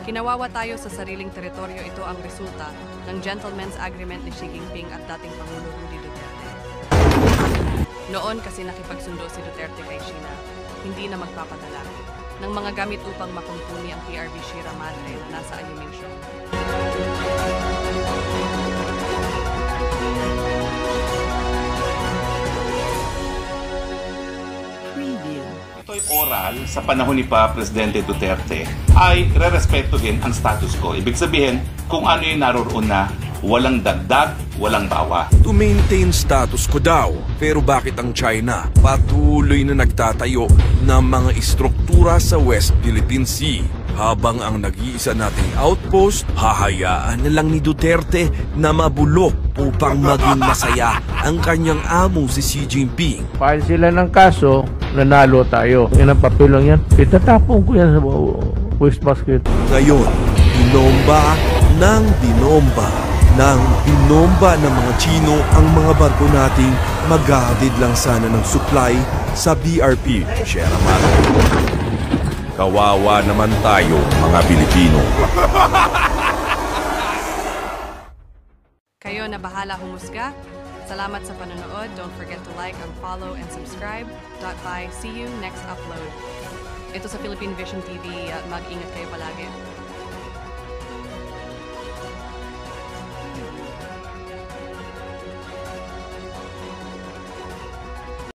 Kinawawa tayo sa sariling teritoryo, ito ang resulta ng Gentleman's Agreement ni Xi Jinping at dating Pangulo Rudy Duterte. Noon kasi nakipagsundo si Duterte kay China, hindi na magpapadala ng mga gamit upang makumpuni ang PRB Sierra Madre na nasa alumensyo. Ito'y oral sa panahon ni Presidente Duterte ay rerespetuhin ang status quo. Ibig sabihin, kung ano yung naroon na walang dagdag, walang bawa. To maintain status quo daw. Pero bakit ang China patuloy na nagtatayo ng mga istruktura sa West Philippine Sea? Habang ang nag-iisa nating outpost, hahayaan na lang ni Duterte na mabulok upang maging masaya ang kanyang amo si Xi Jinping. File sila ng kaso, nanalo tayo. Yan ang papelong yan. Itatapon ko yan sa wastebasket. Ngayon, binomba ng binomba ng mga Chino ang mga barko nating maghahatid lang sana ng supply sa BRP Sierra Madre. Kawawa naman tayo, mga Pilipino. Kayo na bahala humusga. Salamat sa panonood. Don't forget to like and follow and subscribe. Bye. See you next upload. Ito sa Philippine Vision TV at mag-ingat kayo palagi.